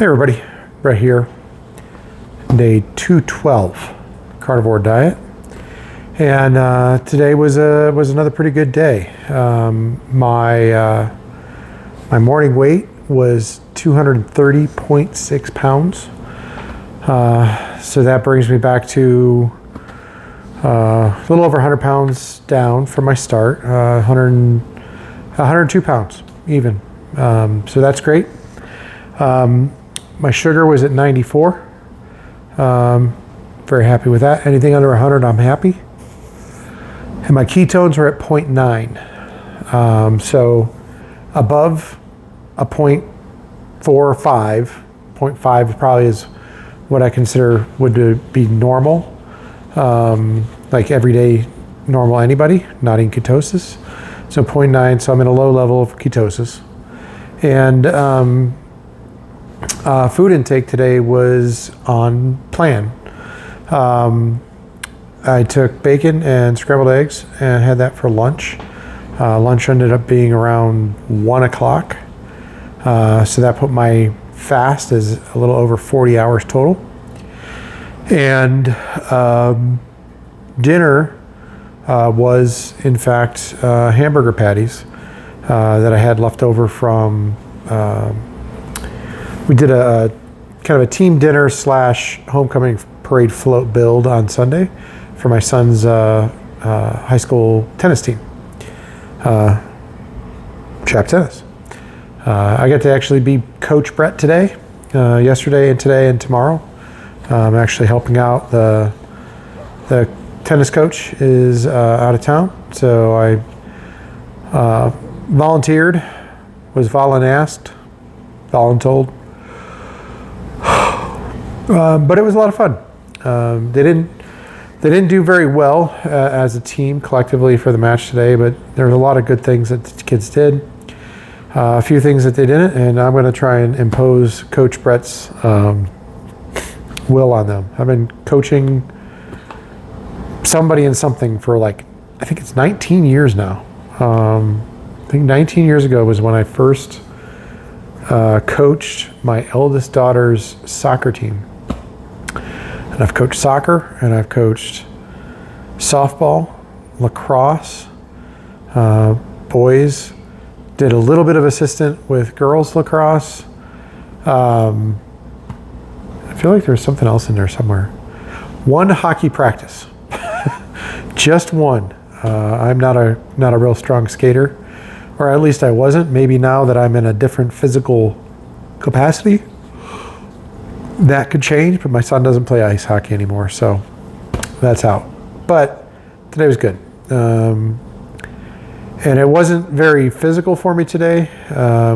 Hey everybody, right here, day 212, Carnivore Diet, and today was another pretty good day. My morning weight was 230.6 pounds, so that brings me back to a little over 100 pounds down from my start, 102 pounds even, so that's great. My sugar was at 94. Very happy with that. Anything under 100, I'm happy. And my ketones were at 0.9. So above a 0.45, 0.5 probably is what I consider would be normal. Like everyday normal anybody, not in ketosis. So 0.9, so I'm in a low level of ketosis. And food intake today was on plan. I took bacon and scrambled eggs and had that for lunch. Lunch ended up being around 1 o'clock. So that put my fast as a little over 40 hours total. And dinner was, in fact, hamburger patties that I had left over from we did a kind of a team dinner / homecoming parade float build on Sunday for my son's high school tennis team, trap tennis. I got to actually be Coach Brett today, yesterday and today and tomorrow. I'm actually helping out. The tennis coach is out of town, so I volunteered, was volunteered. But it was a lot of fun. They didn't do very well as a team collectively for the match today, but there were a lot of good things that the kids did. A few things that they didn't, and I'm going to try and impose Coach Brett's will on them. I've been coaching somebody in something for I think it's 19 years now. I think 19 years ago was when I first coached my eldest daughter's soccer team. And I've coached soccer, and I've coached softball, lacrosse, boys. Did a little bit of assistant with girls lacrosse. I feel like there's something else in there somewhere. One hockey practice, just one. I'm not a real strong skater, or at least I wasn't. Maybe now that I'm in a different physical capacity, that could change, but my son doesn't play ice hockey anymore, so that's out. But today was good. And it wasn't very physical for me today,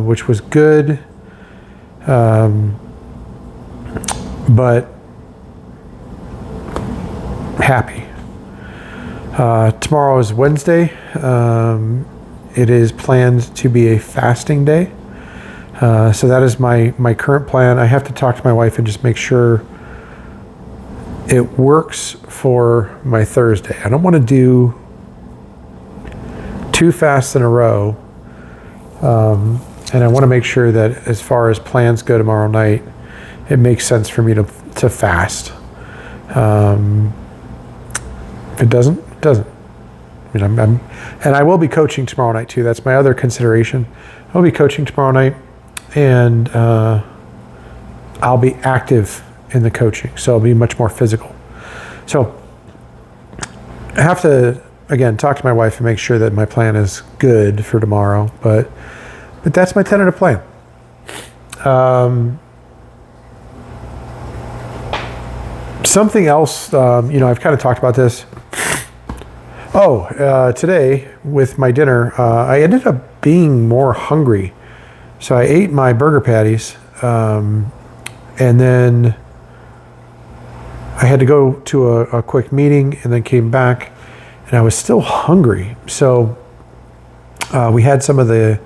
which was good. But happy. Tomorrow is Wednesday. It is planned to be a fasting day. So that is my current plan. I have to talk to my wife and just make sure it works for my Thursday. I don't want to do 2 fasts in a row. And I want to make sure that as far as plans go tomorrow night, it makes sense for me to fast. If it doesn't, it doesn't. I mean, and I will be coaching tomorrow night too. That's my other consideration. I'll be coaching tomorrow night. And I'll be active in the coaching, so I'll be much more physical. So I have to, again, talk to my wife and make sure that my plan is good for tomorrow, but that's my tentative plan. Something else, I've kind of talked about this. Today with my dinner, I ended up being more hungry. So I ate my burger patties, and then I had to go to a quick meeting and then came back, and I was still hungry. So we had some of the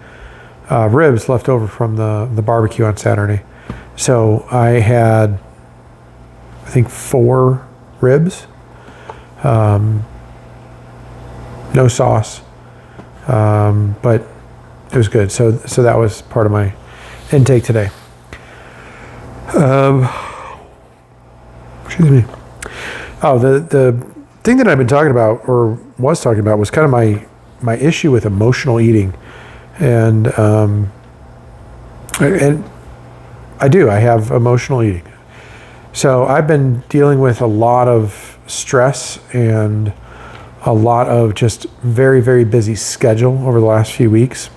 ribs left over from the barbecue on Saturday. So I had, I think, 4 ribs, no sauce, but it was good. So that was part of my intake today. Excuse me. Oh, the thing that I've been talking about, or was talking about, was kind of my issue with emotional eating, and I have emotional eating. So I've been dealing with a lot of stress and a lot of just very, very busy schedule over the last few weeks.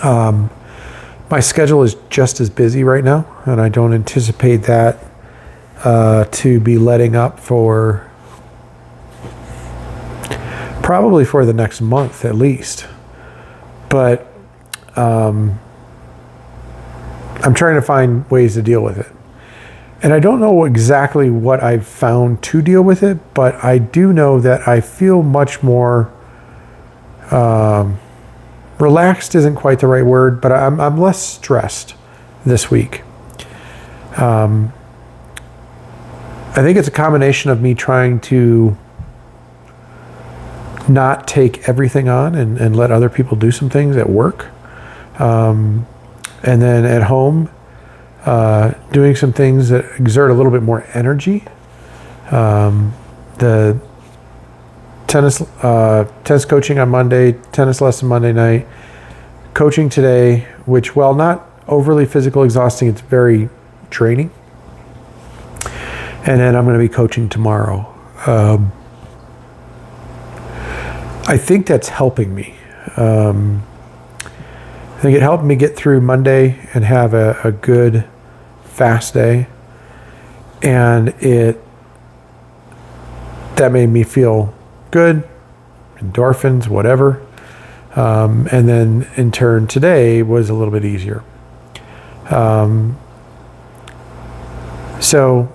My schedule is just as busy right now, and I don't anticipate that to be letting up for probably for the next month at least. But I'm trying to find ways to deal with it. And I don't know exactly what I've found to deal with it, but I do know that I feel much more relaxed isn't quite the right word, but I'm less stressed this week. I think it's a combination of me trying to not take everything on and let other people do some things at work. And then at home, doing some things that exert a little bit more energy. The tennis coaching on Monday, tennis lesson Monday night, coaching today, which, while not overly physical exhausting, it's very draining. And then I'm going to be coaching tomorrow. I think that's helping me. I think it helped me get through Monday and have a good fast day, and that made me feel good, endorphins, whatever. And then in turn today was a little bit easier. So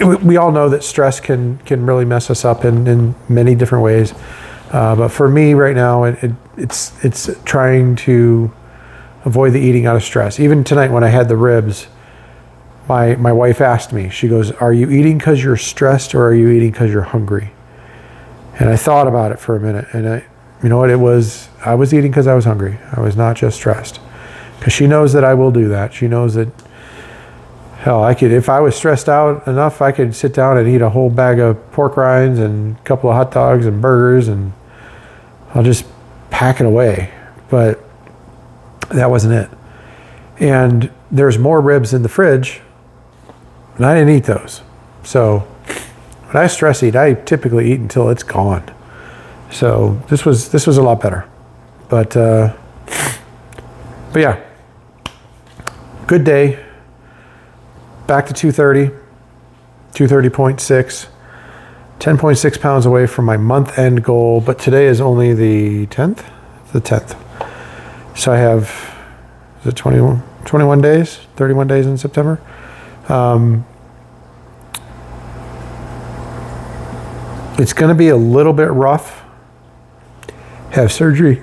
we all know that stress can really mess us up in many different ways. But for me right now, it's trying to avoid the eating out of stress. Even tonight when I had the ribs, my wife asked me, she goes, "Are you eating because you're stressed, or are you eating because you're hungry?" And I thought about it for a minute, and you know what it was? I was eating because I was hungry. I was not just stressed. Because she knows that I will do that. She knows that, hell, if I was stressed out enough, I could sit down and eat a whole bag of pork rinds and a couple of hot dogs and burgers, and I'll just pack it away. But that wasn't it. And there's more ribs in the fridge, and I didn't eat those. So when I stress eat, I typically eat until it's gone. So this was a lot better. But yeah, good day. Back to 230, 230.6, 10.6 pounds away from my month-end goal, but today is only the 10th? The 10th. So I have, is it 21 days? 31 days in September? It's going to be a little bit rough. Have surgery.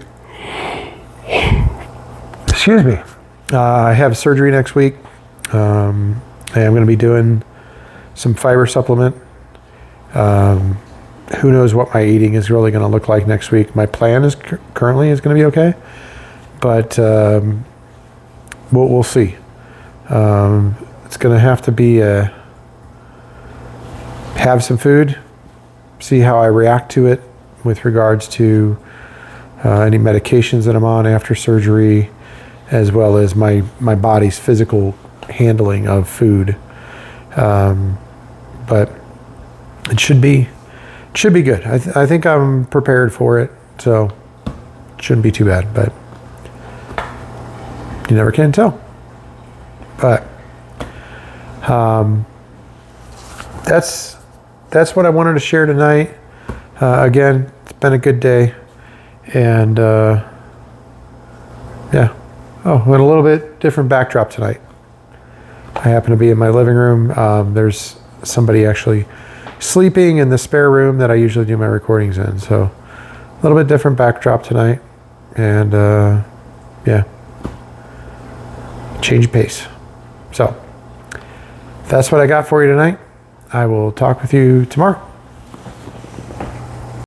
Excuse me. I have surgery next week. I'm going to be doing some fiber supplement. Who knows what my eating is really going to look like next week. My plan is currently is going to be okay, but we'll see. It's going to have to be have some food, see how I react to it with regards to any medications that I'm on after surgery, as well as my body's physical handling of food. But it should be good. I think I'm prepared for it, so it shouldn't be too bad, but you never can tell. But that's what I wanted to share tonight. Again, it's been a good day, and yeah. Oh, and a little bit different backdrop tonight. I happen to be in my living room. There's somebody actually sleeping in the spare room that I usually do my recordings in. So a little bit different backdrop tonight. And yeah, change pace. So that's what I got for you tonight. I will talk with you tomorrow.